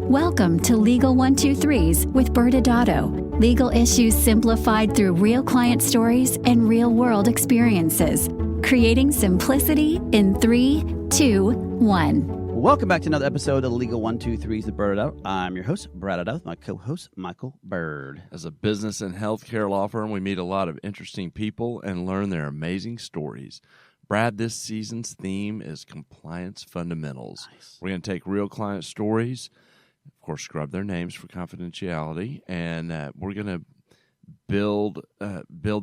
Welcome to Legal 123s with ByrdAdatto. Legal issues simplified through real client stories and real-world experiences. Creating simplicity in 3, 2, 1. Welcome back to another episode of Legal 123s with ByrdAdatto. I'm your host, ByrdAdatto, with my co-host, Michael Byrd. As a business and healthcare law firm, we meet a lot of interesting people and learn their amazing stories. Brad, this season's theme is compliance fundamentals. Nice. We're going to take real client stories, of course, scrub their names for confidentiality, and we're going to build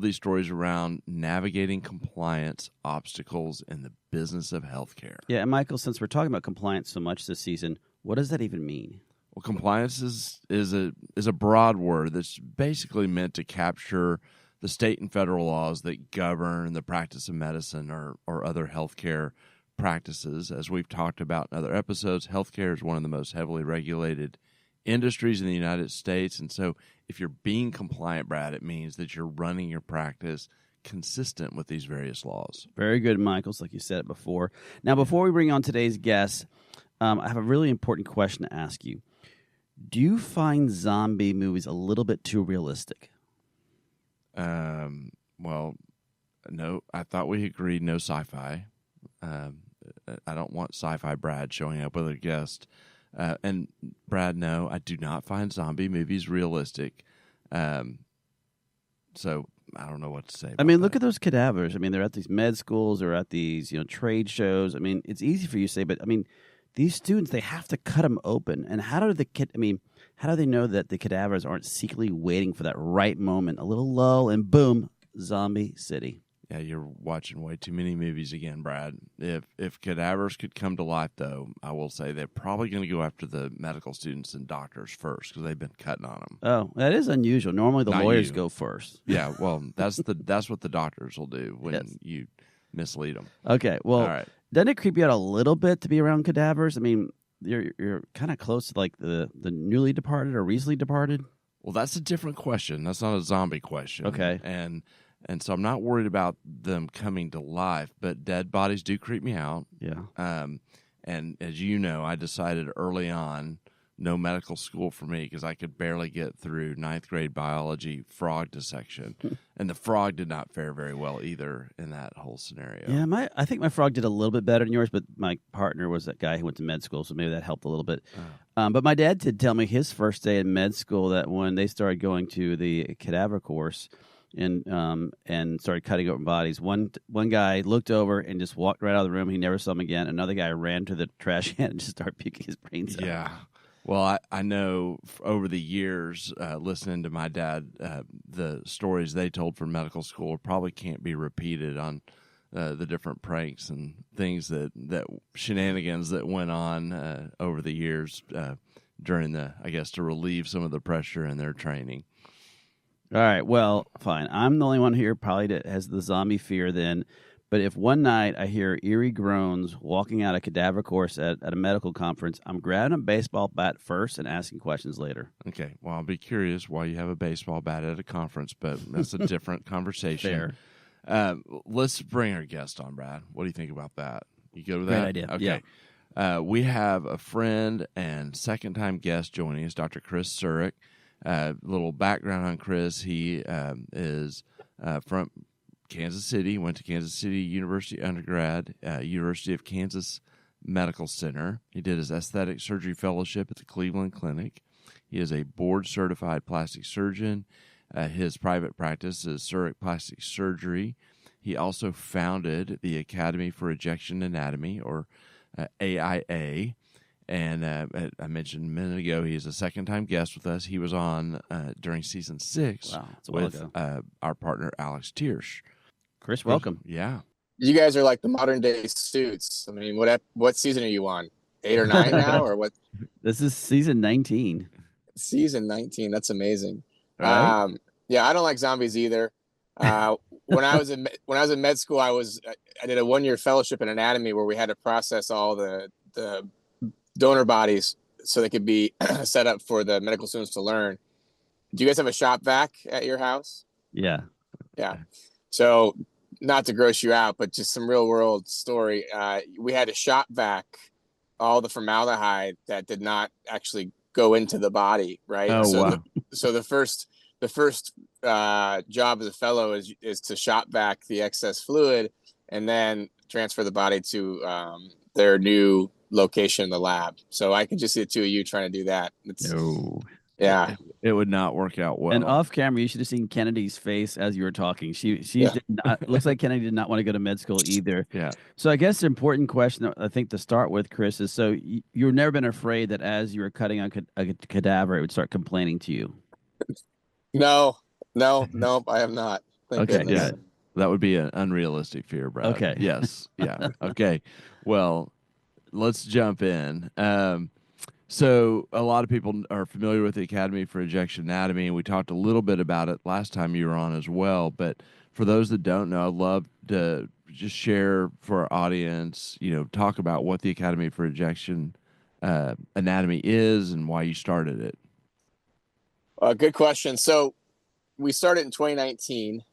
these stories around navigating compliance obstacles in the business of healthcare. Yeah, and Michael, since we're talking about compliance so much this season, what does that even mean? Well, compliance is a broad word that's basically meant to capture the state and federal laws that govern the practice of medicine or other healthcare practices. As we've talked about in other episodes, healthcare is one of the most heavily regulated industries in the United States. And so if you're being compliant, Brad, it means that you're running your practice consistent with these various laws. Very good, Michaels, like you said it before. Now, before we bring on today's guest, I have a really important question to ask you. Do you find zombie movies a little bit too realistic? Well, no, I thought we agreed no sci-fi. I don't want sci-fi Brad showing up with a guest. And Brad, no, I do not find zombie movies realistic. So I don't know what to say. I mean, look at those cadavers. I mean, they're at these med schools or at these, trade shows. I mean, it's easy for you to say, but I mean, these students, they have to cut them open. And how do they know that the cadavers aren't secretly waiting for that right moment, a little lull, and boom, zombie city? Yeah, you're watching way too many movies again, Brad. If cadavers could come to life, though, I will say they're probably going to go after the medical students and doctors first because they've been cutting on them. Oh, that is unusual. Normally, the lawyers go first. Yeah, well, that's what the doctors will do when you mislead them. Okay, well, all right. Doesn't it creep you out a little bit to be around cadavers? I mean, you're kind of close to like the newly departed or recently departed. Well, that's a different question. That's not a zombie question. Okay, And so I'm not worried about them coming to life, but dead bodies do creep me out. Yeah. And as you know, I decided early on, no medical school for me because I could barely get through 9th grade biology frog dissection. And the frog did not fare very well either in that whole scenario. Yeah, I think my frog did a little bit better than yours, but my partner was that guy who went to med school, so maybe that helped a little bit. But my dad did tell me his first day in med school that when they started going to the cadaver course, and started cutting open bodies. One guy looked over and just walked right out of the room. He never saw him again. Another guy ran to the trash can and just started puking his brains out. Yeah. Well, I know over the years, listening to my dad, the stories they told from medical school probably can't be repeated on the different pranks and things that shenanigans that went on over the years during to relieve some of the pressure in their training. All right, well, fine. I'm the only one here probably that has the zombie fear then. But if one night I hear eerie groans walking out a cadaver course at a medical conference, I'm grabbing a baseball bat first and asking questions later. Okay, well, I'll be curious why you have a baseball bat at a conference, but that's a different conversation. Fair. Let's bring our guest on, Brad. What do you think about that? You good with that? Great idea. Okay. Yeah. We have a friend and second-time guest joining us, Dr. Chris Surek. Little background on Chris. He is from Kansas City, went to Kansas City University undergrad, University of Kansas Medical Center. He did his aesthetic surgery fellowship at the Cleveland Clinic. He is a board-certified plastic surgeon. His private practice is Surek Plastic Surgery. He also founded the Academy for Ejection Anatomy, or AIA. And I mentioned a minute ago, he is a second-time guest with us. He was on during season 6 with our partner, Alex Tiersch. Chris, welcome. Yeah. You guys are like the modern-day Suits. I mean, what season are you on? 8 or 9 now, or what? This is season 19. Season 19. That's amazing. Right? Yeah, I don't like zombies either. When I was in med school, I did a 1-year fellowship in anatomy where we had to process all the donor bodies so they could be set up for the medical students to learn. Do you guys have a shop vac at your house? Yeah. So not to gross you out, but just some real world story. We had to shop vac all the formaldehyde that did not actually go into the body, right? Oh, wow. So the first job as a fellow is to shot back the excess fluid and then transfer the body to their new location in the lab. So I can just see the two of you trying to do that. No. Yeah. It would not work out well. And off camera, you should have seen Kennedy's face as you were talking. She Yeah. did not, looks like Kennedy did not want to go to med school either. Yeah. So I guess the important question I think to start with, Chris, is so you've never been afraid that as you were cutting on a cadaver, it would start complaining to you. No, I am not. Thank Okay, goodness. Yeah. That would be an unrealistic fear, Brad. Okay. Yes. Yeah. Okay. Well, let's jump in. So a lot of people are familiar with the Academy for Injection Anatomy, and we talked a little bit about it last time you were on as well. But for those that don't know, I'd love to just share for our audience, talk about what the Academy for Injection Anatomy is and why you started it. Good question. So we started in 2019.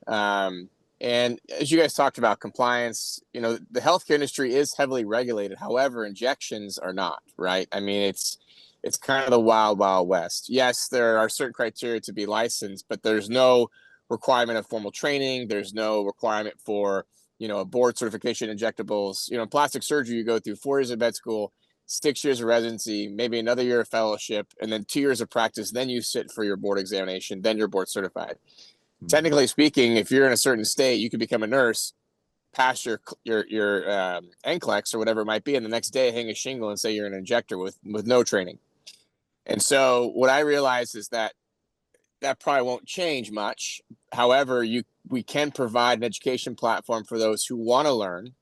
And as you guys talked about compliance, the healthcare industry is heavily regulated. However, injections are not, right? I mean, it's kind of the wild, wild west. Yes, there are certain criteria to be licensed, but there's no requirement of formal training. There's no requirement for, a board certification injectables. In plastic surgery, you go through 4 years of med school, 6 years of residency, maybe another year of fellowship, and then 2 years of practice. Then you sit for your board examination. Then you're board certified. Technically speaking, if you're in a certain state, you can become a nurse, pass your NCLEX or whatever it might be, and the next day hang a shingle and say you're an injector with no training. And so what I realized is that probably won't change much. However, we can provide an education platform for those who want to learn,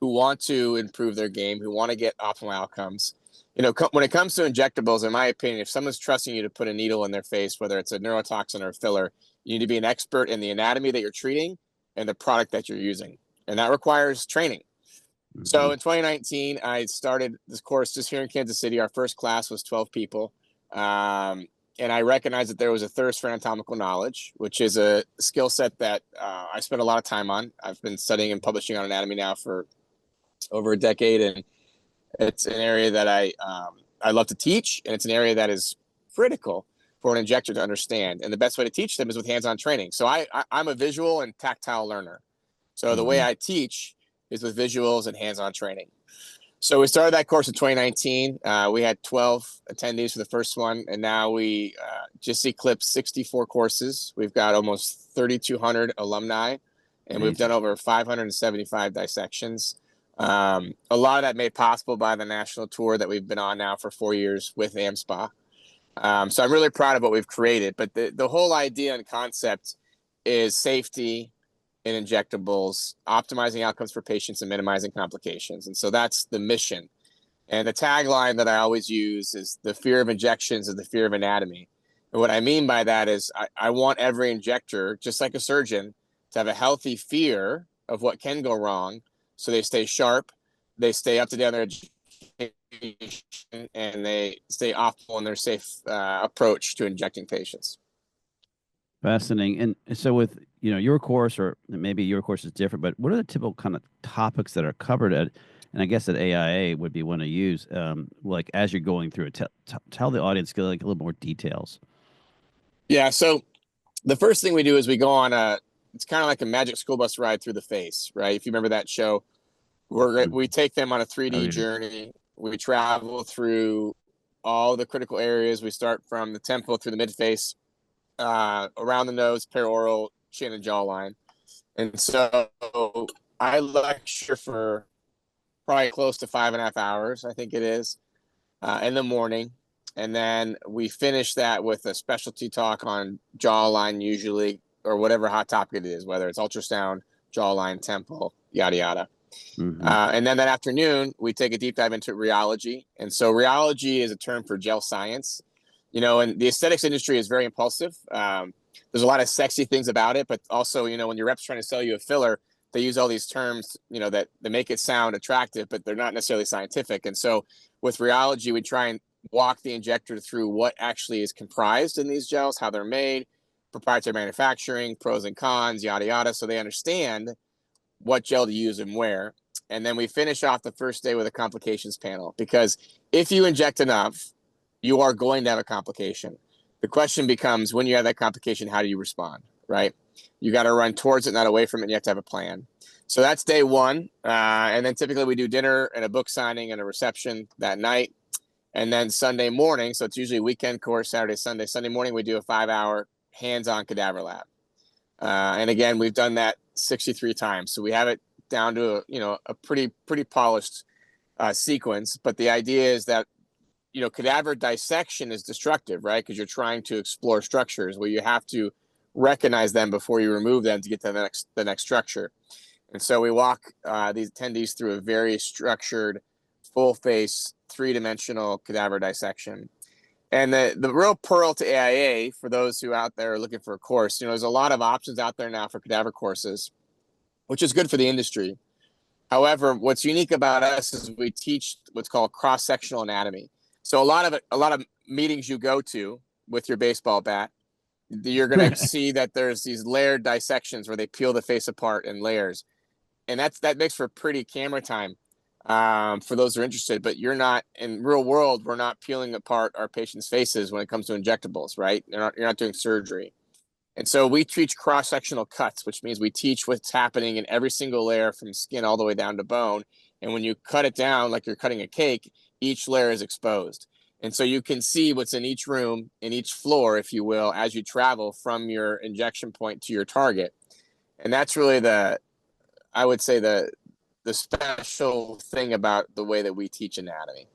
who want to improve their game, who want to get optimal outcomes. When it comes to injectables, in my opinion, if someone's trusting you to put a needle in their face, whether it's a neurotoxin or a filler, you need to be an expert in the anatomy that you're treating and the product that you're using. And that requires training. Mm-hmm. So in 2019, I started this course just here in Kansas City. Our first class was 12 people. And I recognized that there was a thirst for anatomical knowledge, which is a skill set that I spent a lot of time on. I've been studying and publishing on anatomy now for over a decade. And it's an area that I love to teach. And it's an area that is critical for an injector to understand. And the best way to teach them is with hands-on training. So I'm a visual and tactile learner. So the way I teach is with visuals and hands-on training. So we started that course in 2019. We had 12 attendees for the first one, and now we just eclipsed 64 courses. We've got almost 3,200 alumni, and we've done over 575 dissections. A lot of that made possible by the national tour that we've been on now for 4 years with AmSpa. So I'm really proud of what we've created. But the whole idea and concept is safety in injectables, optimizing outcomes for patients and minimizing complications. And so that's the mission. And the tagline that I always use is the fear of injections is the fear of anatomy. And what I mean by that is I want every injector, just like a surgeon, to have a healthy fear of what can go wrong. So they stay sharp, they stay up to date on their education, and they stay optimal in their safe approach to injecting patients. Fascinating. And so with, your course, or maybe your course is different, but what are the typical kind of topics that are covered at, and I guess at AIA would be one to use, like as you're going through it, tell the audience like a little more details. Yeah. So the first thing we do is we go on it's kind of like a magic school bus ride through the face, right? If you remember that show, we take them on a 3D journey. We travel through all the critical areas. We start from the temple through the midface, around the nose, peroral, chin, and jawline. And so I lecture for probably close to 5.5 hours, I think it is, in the morning. And then we finish that with a specialty talk on jawline usually, or whatever hot topic it is, whether it's ultrasound, jawline, temple, yada, yada. Mm-hmm. And then that afternoon, we take a deep dive into rheology. And so rheology is a term for gel science. And the aesthetics industry is very impulsive. There's a lot of sexy things about it, but also, when your rep's trying to sell you a filler, they use all these terms, that make it sound attractive, but they're not necessarily scientific. And so with rheology, we try and walk the injector through what actually is comprised in these gels, how they're made, proprietary manufacturing, pros and cons, yada, yada. So they understand what gel to use and where. And then we finish off the first day with a complications panel, because if you inject enough, you are going to have a complication. The question becomes, when you have that complication, how do you respond, right? You got to run towards it, not away from it. And you have to have a plan. So that's day one. And then typically we do dinner and a book signing and a reception that night. And then Sunday morning, so it's usually a weekend course, Saturday, Sunday. Sunday morning, we do a 5-hour hands-on cadaver lab. And again, we've done that 63 times. So we have it down to a pretty polished sequence. But the idea is that, cadaver dissection is destructive, right? Because you're trying to explore structures where you have to recognize them before you remove them to get to the next structure. And so we walk these attendees through a very structured, full face, 3-dimensional cadaver dissection. And the real pearl to AIA, for those who out there are looking for a course, there's a lot of options out there now for cadaver courses, which is good for the industry. However, what's unique about us is we teach what's called cross-sectional anatomy. So a lot of meetings you go to with your baseball bat, you're going to see that there's these layered dissections where they peel the face apart in layers. And that makes for pretty camera time for those who are interested. But you're not, in real world, we're not peeling apart our patients' faces when it comes to injectables, right? You're not doing surgery. And so we teach cross-sectional cuts, which means we teach what's happening in every single layer from skin all the way down to bone. And when you cut it down like you're cutting a cake, each layer is exposed. And so you can see what's in each room, in each floor, if you will, as you travel from your injection point to your target. And that's really I would say the special thing about the way that we teach anatomy.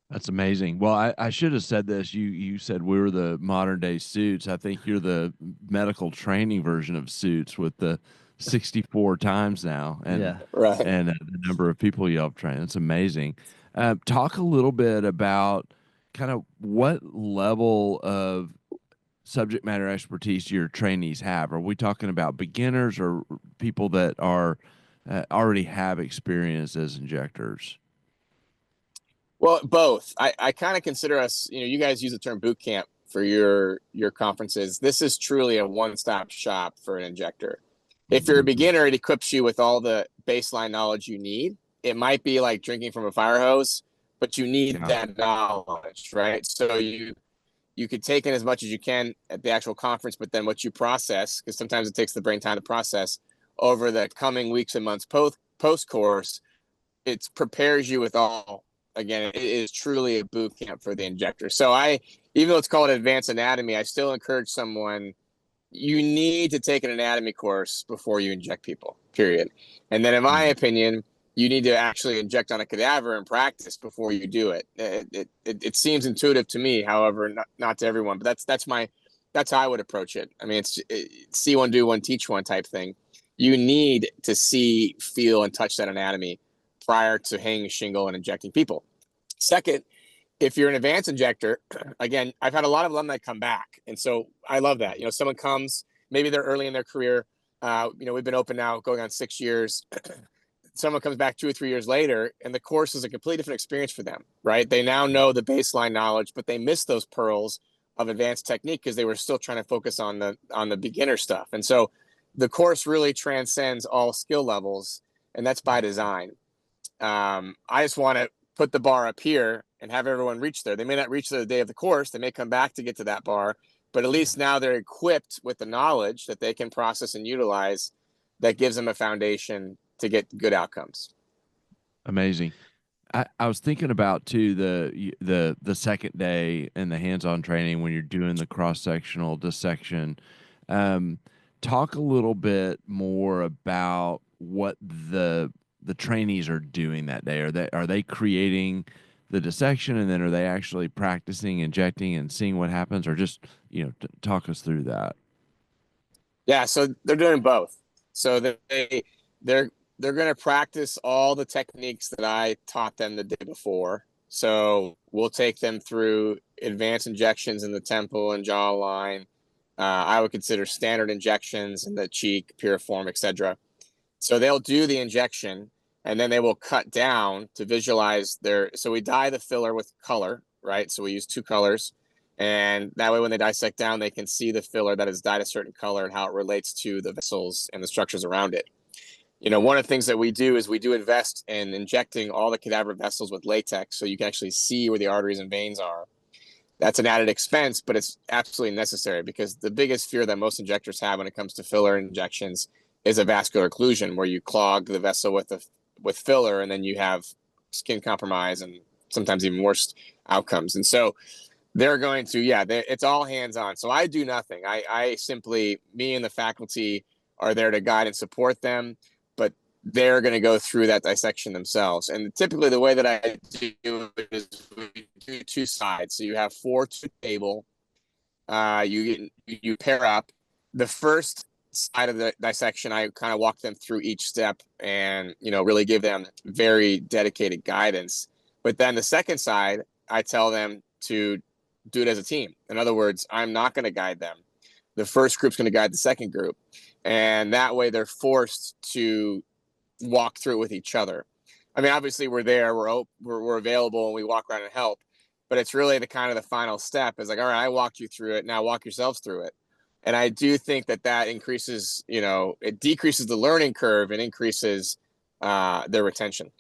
That's amazing. Well, I should have said this. You said we were the modern day Suits. I think you're the medical training version of Suits with the 64 times now, and Right. and the number of people you help train. That's amazing. Talk a little bit about kind of what level of subject matter expertise your trainees have. Are we talking about beginners or people that are already have experience as injectors? Well, both. I kind of consider us, you guys use the term boot camp for your conferences. This is truly a one-stop shop for an injector. If you're a beginner, it equips you with all the baseline knowledge you need. It might be like drinking from a fire hose, but you need that knowledge, right? So you could take in as much as you can at the actual conference, but then what you process, because sometimes it takes the brain time to process over the coming weeks and months post-course, it prepares you with all. Again, it is truly a boot camp for the injector. So even though it's called advanced anatomy, I still encourage someone, you need to take an anatomy course before you inject people, period. And then in my opinion, you need to actually inject on a cadaver and practice before you do it. It seems intuitive to me, however, not to everyone, but that's how I would approach it. I mean, it's see one, do one, teach one type thing. You need to see, feel, and touch that anatomy prior to hanging a shingle and injecting people. Second, if you're an advanced injector, again, I've had a lot of alumni come back. And so I love that. Someone comes, maybe they're early in their career. We've been open now going on 6 years. Someone comes back 2 or 3 years later, and the course is a completely different experience for them, right? They now know the baseline knowledge, but they miss those pearls of advanced technique because they were still trying to focus on the beginner stuff. And so the course really transcends all skill levels, and that's by design. I just want to put the bar up here and have everyone reach there. They may not reach the day of the course. They may come back to get to that bar, but at least now they're equipped with the knowledge that they can process and utilize that gives them a foundation to get good outcomes. Amazing. I was thinking about too the second day and the hands-on training when you're doing the cross-sectional dissection. Talk a little bit more about what the trainees are doing that day. Are they creating the dissection, and then are they actually practicing injecting and seeing what happens, or just talk us through that? Yeah, so they're doing both. So they're going to practice all the techniques that I taught them the day before. So we'll take them through advanced injections in the temple and jawline. I would consider standard injections in the cheek, piriform, etc. So they'll do the injection, and then they will cut down to visualize so we dye the filler with color, right? So we use 2 colors. And that way, when they dissect down, they can see the filler that is dyed a certain color and how it relates to the vessels and the structures around it. One of the things that we do is we do invest in injecting all the cadaver vessels with latex so you can actually see where the arteries and veins are. That's an added expense, but it's absolutely necessary, because the biggest fear that most injectors have when it comes to filler injections is a vascular occlusion, where you clog the vessel with filler, and then you have skin compromise and sometimes even worse outcomes. And so they're going to, it's all hands on. So I do nothing. I simply, me and the faculty are there to guide and support them, but they're going to go through that dissection themselves. And typically the way that I do it is we do two sides. So you have 4 to table. You pair up. The first side of the dissection, I kind of walk them through each step and, really give them very dedicated guidance. But then the second side, I tell them to do it as a team. In other words, I'm not going to guide them. The first group's going to guide the second group. And that way they're forced to walk through it with each other. I mean, obviously we're there, we're available, and we walk around and help, but it's really the kind of the final step is like, all right, I walked you through it. Now walk yourselves through it. And I do think that increases, it decreases the learning curve and increases their retention.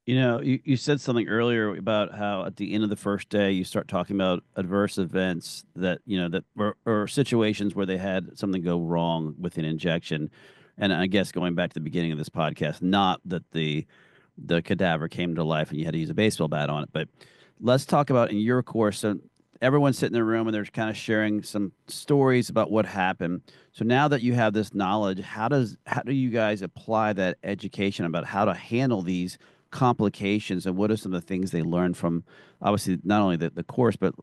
You said something earlier about how at the end of the first day you start talking about adverse events that or situations where they had something go wrong with an injection. And I guess going back to the beginning of this podcast, not that the cadaver came to life and you had to use a baseball bat on it, but let's talk about in your course. So everyone's sitting in their room and they're kind of sharing some stories about what happened. So now that you have this knowledge, how do you guys apply that education about how to handle these complications, and what are some of the things they learned from obviously not only the course, but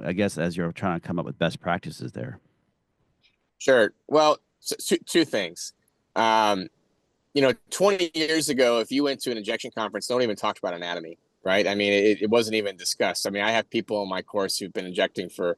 I guess as you're trying to come up with best practices there? Sure. Well, two things. 20 years ago, if you went to an injection conference, no one even talked about anatomy, right? I mean, it wasn't even discussed. I mean, I have people in my course who've been injecting for,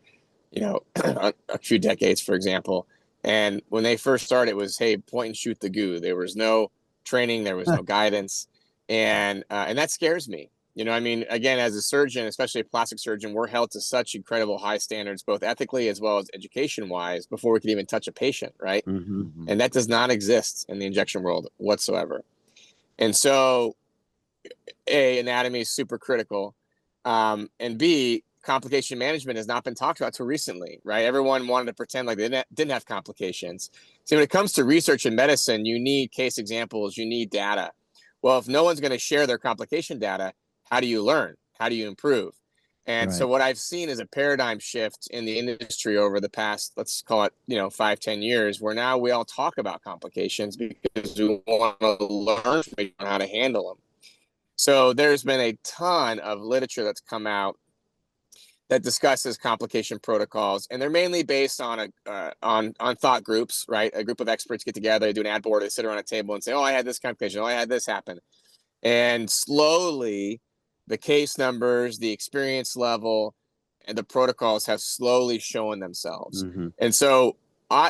a few decades, for example. And when they first started, it was, hey, point and shoot the goo. There was no training. There was no guidance. And that scares me. I mean, again, as a surgeon, especially a plastic surgeon, we're held to such incredible high standards, both ethically as well as education-wise, before we can even touch a patient, right? Mm-hmm. And that does not exist in the injection world whatsoever. And so, A, anatomy is super critical. And B, complication management has not been talked about till recently, right? Everyone wanted to pretend like they didn't have complications. So when it comes to research in medicine, you need case examples, you need data. Well, if no one's going to share their complication data, how do you learn? How do you improve? And so what I've seen is a paradigm shift in the industry over the past, let's call it, 5-10 years, where now we all talk about complications because we want to learn how to handle them. So there's been a ton of literature that's come out that discusses complication protocols, and they're mainly based on on thought groups, right? A group of experts get together, they do an ad board, they sit around a table and say, oh, I had this complication, oh, I had this happen. And slowly, the case numbers, the experience level, and the protocols have slowly shown themselves. Mm-hmm. And so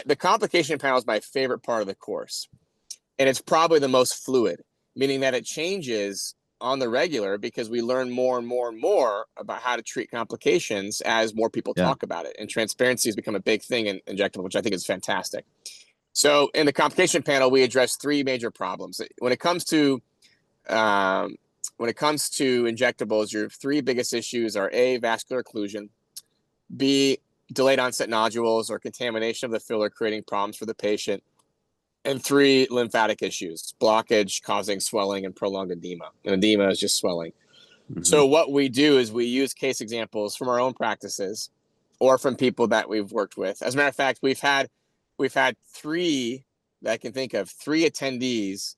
the complication panel is my favorite part of the course. And it's probably the most fluid, meaning that it changes on the regular because we learn more and more and more about how to treat complications as more people talk about it. And transparency has become a big thing in injectable, which I think is fantastic. So in the complication panel, we address 3 major problems. When it comes to injectables, your 3 biggest issues are A, vascular occlusion, B, delayed onset nodules or contamination of the filler, creating problems for the patient, and 3, lymphatic issues, blockage causing swelling and prolonged edema. And edema is just swelling. Mm-hmm. So what we do is we use case examples from our own practices or from people that we've worked with. As a matter of fact, we've had 3 that I can think of, 3 attendees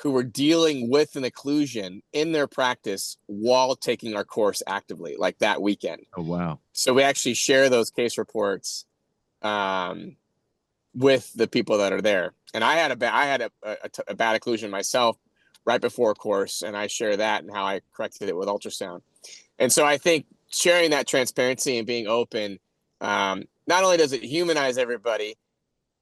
who were dealing with an occlusion in their practice while taking our course actively, like that weekend. Oh, wow. So we actually share those case reports with the people that are there. And I had a bad occlusion myself right before a course, and I share that and how I corrected it with ultrasound. And so I think sharing that transparency and being open, not only does it humanize everybody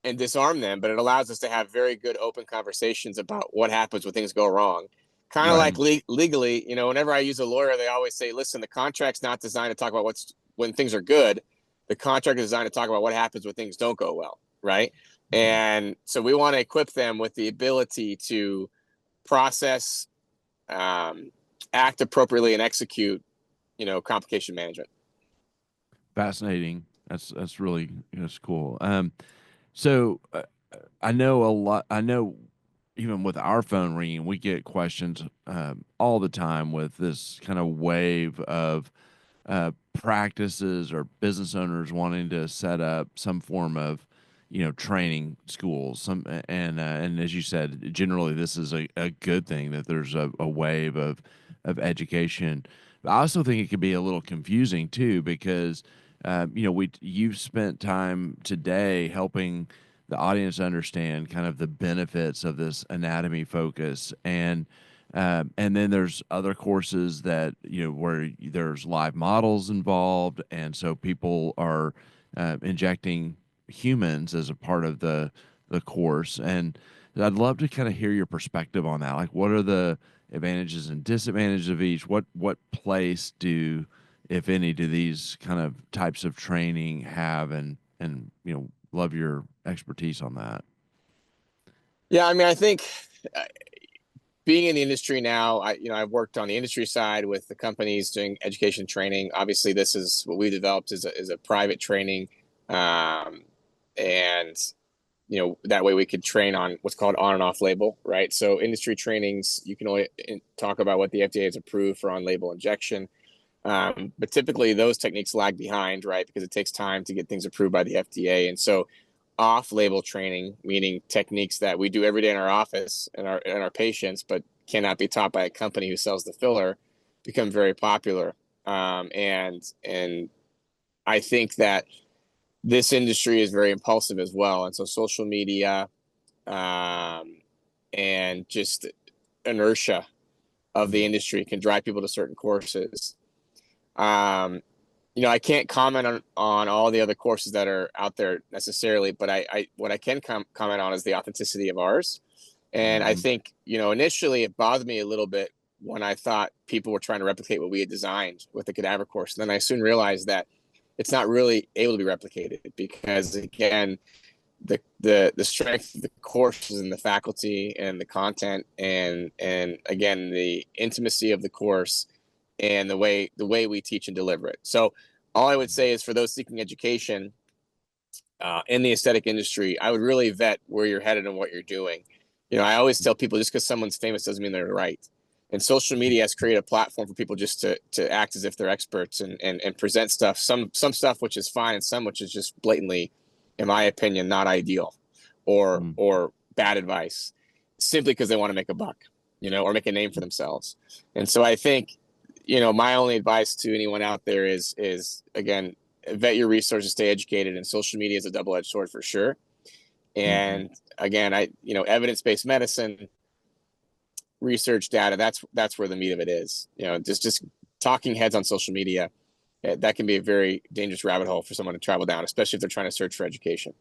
and disarm them, but it allows us to have very good open conversations about what happens when things go wrong. Kind of like legally, whenever I use a lawyer, they always say, listen, the contract's not designed to talk about when things are good. The contract is designed to talk about what happens when things don't go well, right? And so we want to equip them with the ability to process, act appropriately, and execute, complication management. Fascinating. That's really that's cool. So I know a lot. I know even with our phone ringing, we get questions all the time with this kind of wave of practices or business owners wanting to set up some form of training schools. And as you said, generally this is a good thing that there's a wave of education. But I also think it could be a little confusing too because you've spent time today helping the audience understand kind of the benefits of this anatomy focus and then there's other courses that where there's live models involved, and so people are injecting humans as a part of the course. And I'd love to kind of hear your perspective on that. Like, what are the advantages and disadvantages of each? What place do, if any, do these kind of types of training have? And love your expertise on that. Yeah, I mean, I think being in the industry now, I've worked on the industry side with the companies doing education training. Obviously, this is what we developed is a private training, and that way we could train on what's called on and off label, right? So industry trainings, you can only talk about what the FDA has approved for on label injection, but typically those techniques lag behind, right? Because it takes time to get things approved by the FDA, and so off-label training, meaning techniques that we do every day in our office and our patients, but cannot be taught by a company who sells the filler, become very popular. And I think that this industry is very impulsive as well, and so social media and just inertia of the industry can drive people to certain courses. I can't comment on all the other courses that are out there necessarily, but what I can comment on is the authenticity of ours. And I think, initially it bothered me a little bit when I thought people were trying to replicate what we had designed with the cadaver course. And then I soon realized that it's not really able to be replicated because, again, the strength of the course is in the faculty and the content and again, the intimacy of the course and the way we teach and deliver it. So all I would say is for those seeking education in the aesthetic industry, I would really vet where you're headed and what you're doing. I always tell people just because someone's famous doesn't mean they're right. And social media has created a platform for people just to act as if they're experts and present stuff, some stuff which is fine and some which is just blatantly, in my opinion, not ideal or bad advice simply because they want to make a buck, or make a name for themselves. And so I think, my only advice to anyone out there is again, vet your resources, stay educated, and social media is a double-edged sword for sure. And again, evidence-based medicine, research data, that's where the meat of it is. Just talking heads on social media, that can be a very dangerous rabbit hole for someone to travel down, especially if they're trying to search for education.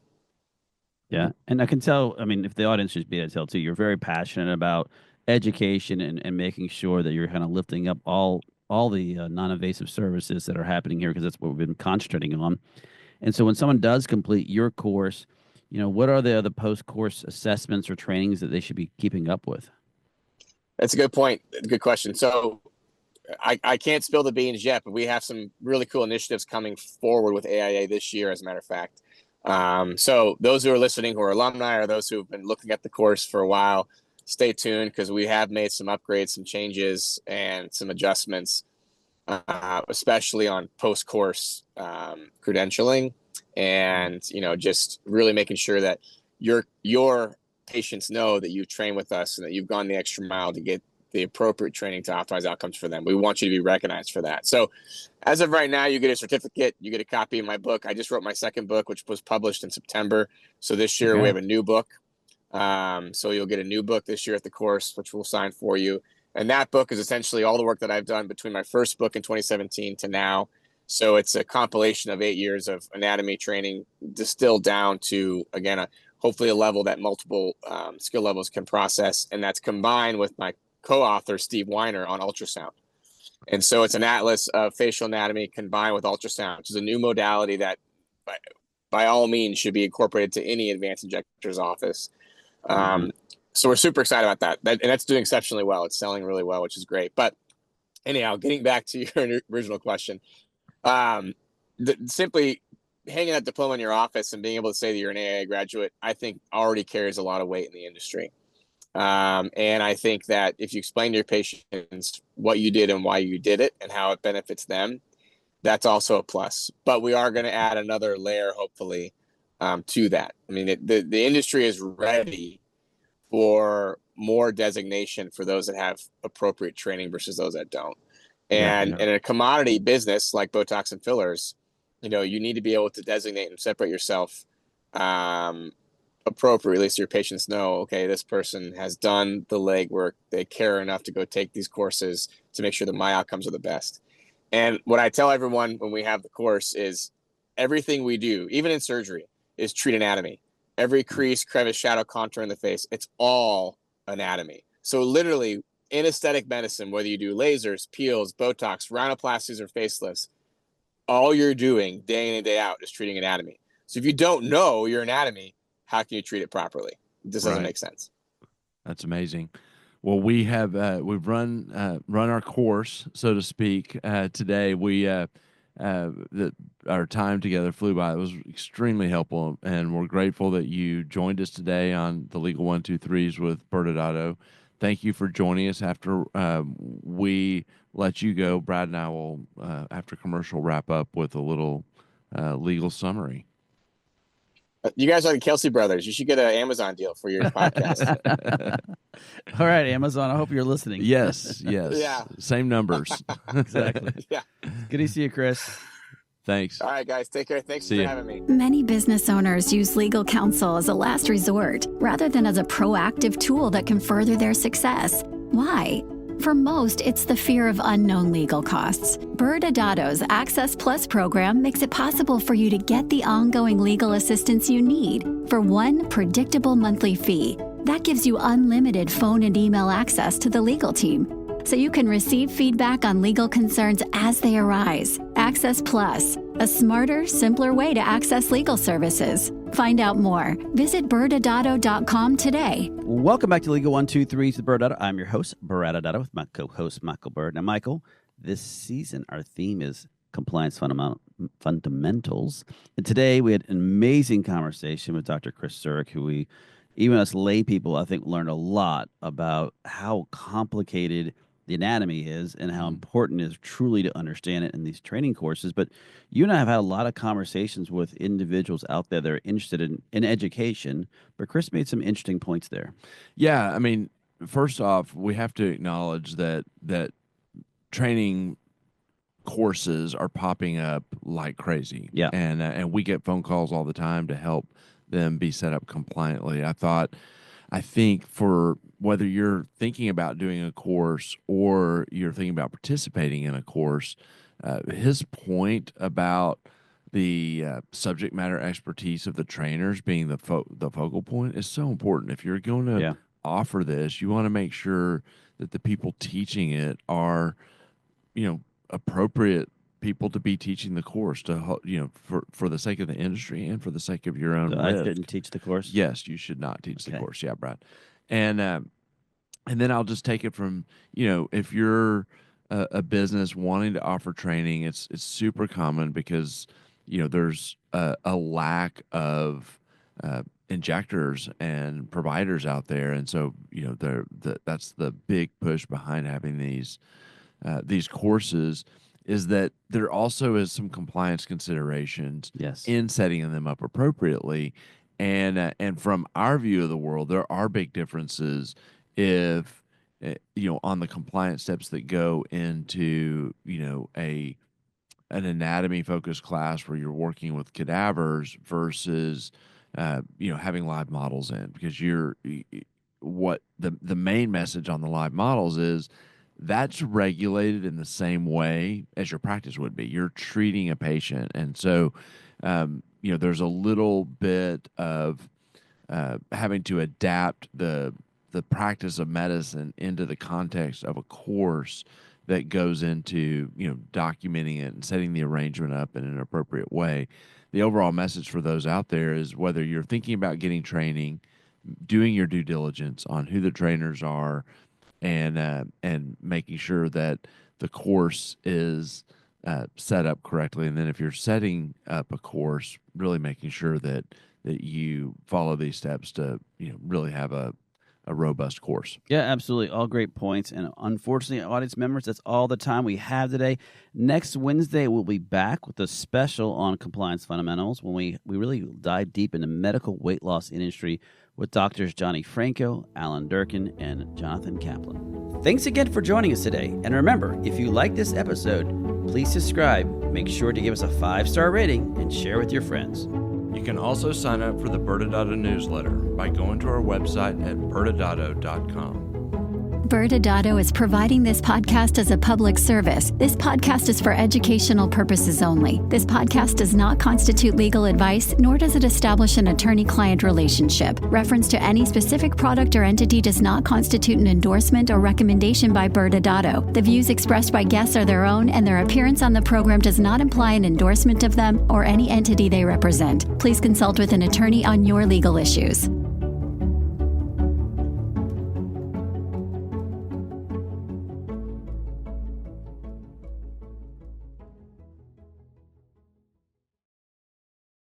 Yeah. And I can tell, I mean, if the audience should be able to tell too, you're very passionate about education and making sure that you're kind of lifting up all the non-invasive services that are happening here, because that's what we've been concentrating on. And so when someone does complete your course, what are the other post-course assessments or trainings that they should be keeping up with? That's a good point. Good question. So I can't spill the beans yet, but we have some really cool initiatives coming forward with AIA this year, as a matter of fact. So those who are listening, who are alumni, or those who have been looking at the course for a while, stay tuned because we have made some upgrades, some changes, and some adjustments, especially on post-course credentialing, and just really making sure that your patients know that you've trained with us and that you've gone the extra mile to get the appropriate training to optimize outcomes for them. We want you to be recognized for that. So as of right now, you get a certificate, you get a copy of my book. I just wrote my second book, which was published in September. So this year we have a new book. So you'll get a new book this year at the course, which we'll sign for you. And that book is essentially all the work that I've done between my first book in 2017 to now. So it's a compilation of 8 years of anatomy training distilled down to, again, hopefully a level that multiple skill levels can process. And that's combined with my co-author, Steve Weiner, on ultrasound. And so it's an atlas of facial anatomy combined with ultrasound, which is a new modality that by all means should be incorporated to any advanced injector's office. So we're super excited about that. And that's doing exceptionally well. It's selling really well, which is great. But anyhow, getting back to your original question, simply hanging that diploma in your office and being able to say that you're an AA graduate, I think already carries a lot of weight in the industry. And I think that if you explain to your patients what you did and why you did it and how it benefits them, that's also a plus. But we are going to add another layer, hopefully, to that. I mean, the industry is ready for more designation for those that have appropriate training versus those that don't. And in a commodity business like Botox and fillers, you need to be able to designate and separate yourself appropriately, so your patients know, okay, this person has done the legwork. They care enough to go take these courses to make sure that my outcomes are the best. And what I tell everyone when we have the course is everything we do, even in surgery, is treat anatomy. Every crease, crevice, shadow, contour in the face, it's all anatomy. So literally in aesthetic medicine, whether you do lasers, peels, Botox, rhinoplasties, or facelifts, all you're doing day in and day out is treating anatomy. So if you don't know your anatomy, how can you treat it properly? This doesn't make sense. That's amazing. Well, we've run our course, so to speak. Today, our time together flew by. It was extremely helpful, and we're grateful that you joined us today on the Legal 123s with ByrdAdatto. Thank you for joining us. After we let you go, Brad and I will, after commercial, wrap up with a little legal summary. You guys are the Kelsey brothers. You should get an Amazon deal for your podcast. All right, Amazon, I hope you're listening. Yes. Yeah. Same numbers. Exactly. Yeah. Good to see you, Chris. Thanks. All right, guys. Take care. Thanks for having me. Many business owners use legal counsel as a last resort rather than as a proactive tool that can further their success. Why? For most, it's the fear of unknown legal costs. ByrdAdatto's Access Plus program makes it possible for you to get the ongoing legal assistance you need for one predictable monthly fee. That gives you unlimited phone and email access to the legal team, so you can receive feedback on legal concerns as they arise. Access Plus, a smarter, simpler way to access legal services. Find out more. Visit ByrdAdatto.com today. Welcome back to Legal 123 with ByrdAdatto. I'm your host, ByrdAdatto, with my co-host, Michael Byrd. Now, Michael, this season our theme is compliance fundamentals. And today we had an amazing conversation with Dr. Chris Surek, who even us lay people, I think, learned a lot about how complicated the anatomy is and how important it is truly to understand it in these training courses. But you and I have had a lot of conversations with individuals out there that are interested in education. But Chris made some interesting points there. Yeah, I mean, first off, we have to acknowledge that training courses are popping up like crazy. Yeah, and we get phone calls all the time to help them be set up compliantly. I think for whether you're thinking about doing a course or you're thinking about participating in a course, his point about the subject matter expertise of the trainers being the focal point is so important. If you're going to offer this, you want to make sure that the people teaching it are, appropriate people to be teaching the course for the sake of the industry and for the sake of your own. So I didn't teach the course. Yes, you should not teach the course. Yeah, Brad. And then I'll just take it from, if you're a business wanting to offer training, it's super common because, there's a lack of injectors and providers out there. And so, that's the big push behind having these courses, is that there also is some compliance considerations in setting them up appropriately. And from our view of the world, there are big differences if, on the compliance steps that go into, an anatomy focused class where you're working with cadavers versus, having live models in, because what the main message on the live models is, that's regulated in the same way as your practice would be. You're treating a patient. And so, there's a little bit of having to adapt the practice of medicine into the context of a course that goes into, documenting it and setting the arrangement up in an appropriate way. The overall message for those out there is, whether you're thinking about getting training, doing your due diligence on who the trainers are, and making sure that the course is set up correctly. And then if you're setting up a course, really making sure that you follow these steps to really have a robust course. Yeah, absolutely. All great points. And unfortunately, audience members, that's all the time we have today. Next Wednesday, we'll be back with a special on compliance fundamentals when we really dive deep into medical weight loss industry with doctors Johnny Franco, Alan Durkin, and Jonathan Kaplan. Thanks again for joining us today. And remember, if you like this episode, please subscribe, make sure to give us a 5-star rating, and share with your friends. You can also sign up for the ByrdAdatto newsletter by going to our website at ByrdAdatto.com. ByrdAdatto is providing this podcast as a public service. This podcast is for educational purposes only. This podcast does not constitute legal advice, nor does it establish an attorney-client relationship. Reference to any specific product or entity does not constitute an endorsement or recommendation by ByrdAdatto. The views expressed by guests are their own, and their appearance on the program does not imply an endorsement of them or any entity they represent. Please consult with an attorney on your legal issues.